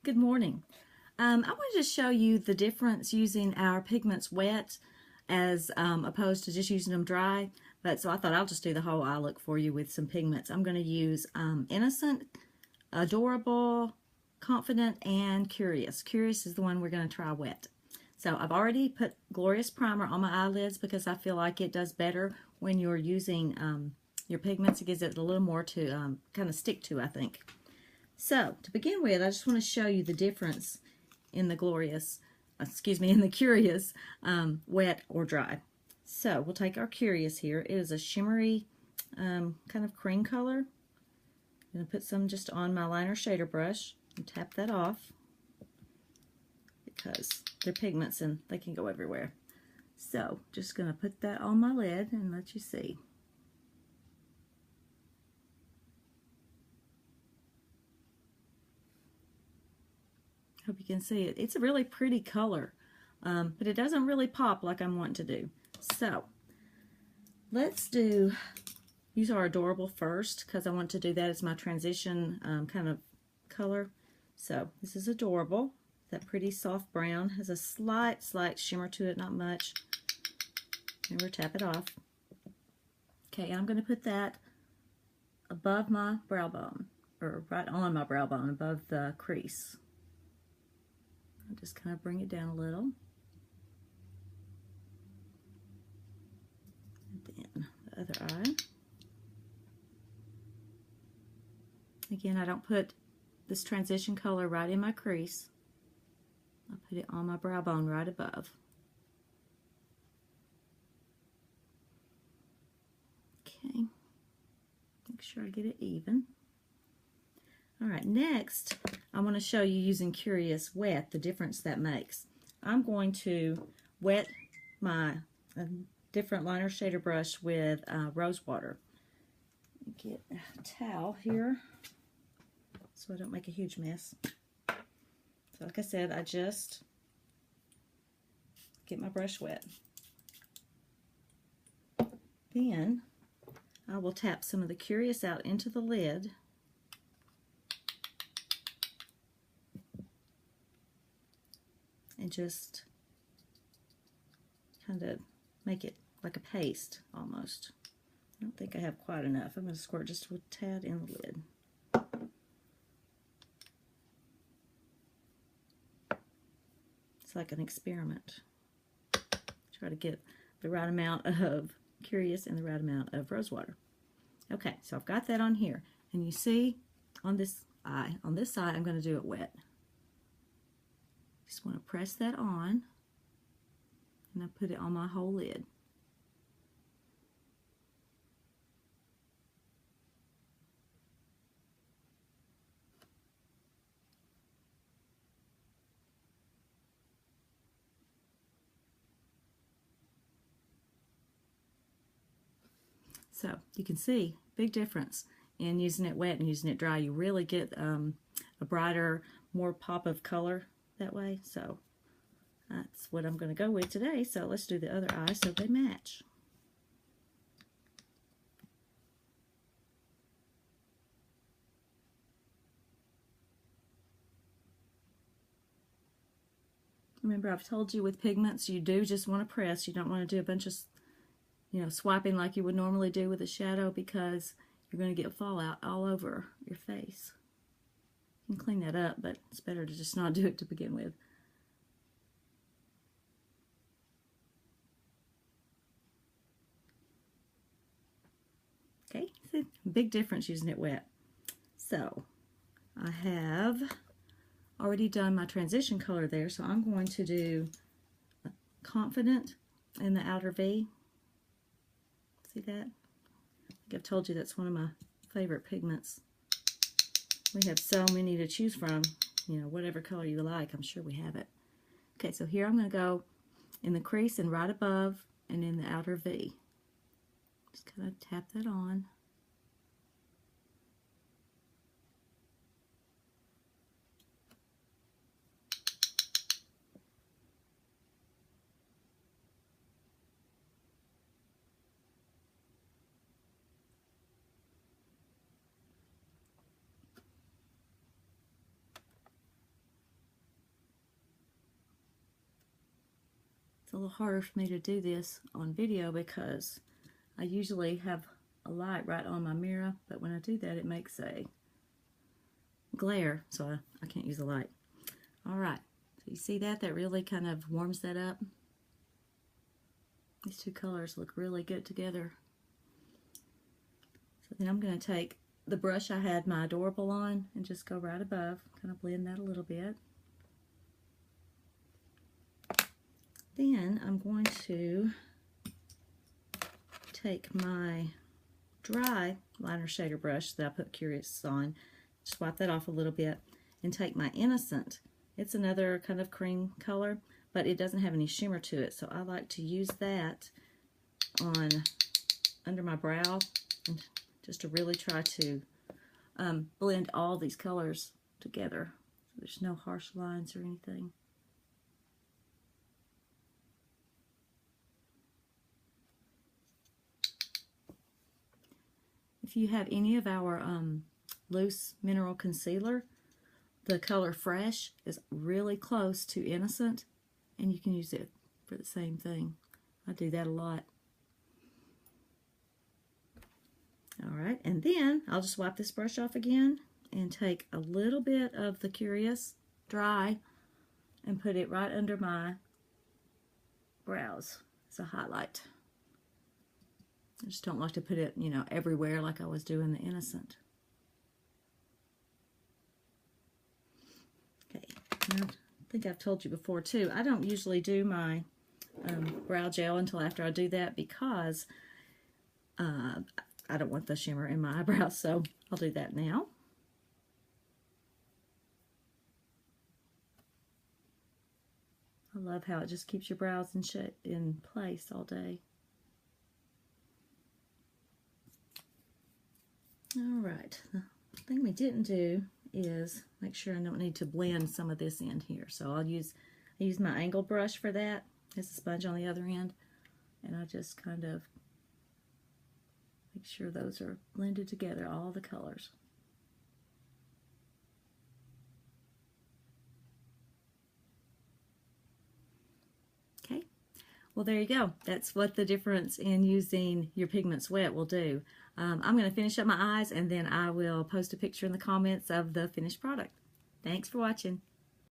Good morning. I wanted to show you the difference using our pigments wet as opposed to just using them dry. But so I thought I'll just do the whole eye look for you with some pigments. I'm going to use Innocent, Adorable, Confident, and Curious. Curious is the one we're going to try wet. So I've already put Glorious Primer on my eyelids because I feel like it does better when you're using your pigments. It gives it a little more to kind of stick to, I think. So, to begin with, I just want to show you the difference in the in the Curious, wet or dry. So, we'll take our Curious here. It is a shimmery kind of cream color. I'm going to put some just on my liner shader brush and tap that off because they're pigments and they can go everywhere. So, just going to put that on my lid and let you see. Hope you can see it. It's a really pretty color, but it doesn't really pop like I'm wanting to do. So let's use our Adorable first because I want to do that as my transition kind of color. So this is Adorable. That pretty soft brown has a slight shimmer to it, not much. Remember, tap it off. Okay, I'm going to put that above my brow bone, or right on my brow bone, above the crease. I'll just kind of bring it down a little. And then the other eye. Again, I don't put this transition color right in my crease. I put it on my brow bone right above. Okay. Make sure I get it even. Alright, next I want to show you using Curious wet, the difference that makes. I'm going to wet my different liner shader brush with rose water. Get a towel here so I don't make a huge mess. So like I said, I just get my brush wet. Then I will tap some of the Curious out into the lid. And just kind of make it like a paste almost. I don't think I have quite enough. I'm going to squirt just a tad in the lid. It's like an experiment. Try to get the right amount of Curious and the right amount of rose water. Okay, so I've got that on here. And you see on this side, I'm going to do it wet. Just want to press that on, and I put it on my whole lid. So you can see big difference in using it wet and using it dry. You really get a brighter, more pop of color that way. So that's what I'm going to go with today. So let's do the other eye so they match. Remember, I've told you with pigments, you do just want to press. You don't want to do a bunch of, swiping like you would normally do with a shadow because you're going to get fallout all over your face. You can clean that up, but it's better to just not do it to begin with. Okay, see, big difference using it wet. So I have already done my transition color there, so I'm going to do Confident in the outer V. See that? I think I've told you that's one of my favorite pigments. We have so many to choose from. Whatever color you like, I'm sure we have it. Okay, so here I'm going to go in the crease and right above and in the outer V. Just kind of tap that on. It's a little harder for me to do this on video because I usually have a light right on my mirror, but when I do that it makes a glare, so I can't use the light. Alright, so you see that? That really kind of warms that up. These two colors look really good together. So then I'm going to take the brush I had my Adorable on and just go right above, kind of blend that a little bit. Then I'm going to take my dry liner shader brush that I put Curious on, just wipe that off a little bit, and take my Innocent. It's another kind of cream color, but it doesn't have any shimmer to it, so I like to use that on under my brow and just to really try to blend all these colors together. So there's no harsh lines or anything. If you have any of our loose mineral concealer, the color Fresh is really close to Innocent, and you can use it for the same thing. I do that a lot. Alright, and then I'll just wipe this brush off again and take a little bit of the Curious Dry and put it right under my brows as a highlight. I just don't like to put it, you know, everywhere like I was doing the Innocent. Okay, now, I think I've told you before too, I don't usually do my brow gel until after I do that because I don't want the shimmer in my eyebrows, so I'll do that now. I love how it just keeps your brows in place all day. Alright, the thing we didn't do is make sure I don't need to blend some of this in here. So I use my angled brush for that. There's a sponge on the other end, and I just kind of make sure those are blended together, all the colors. Okay, well there you go. That's what the difference in using your pigments wet will do. I'm going to finish up my eyes and then I will post a picture in the comments of the finished product. Thanks for watching.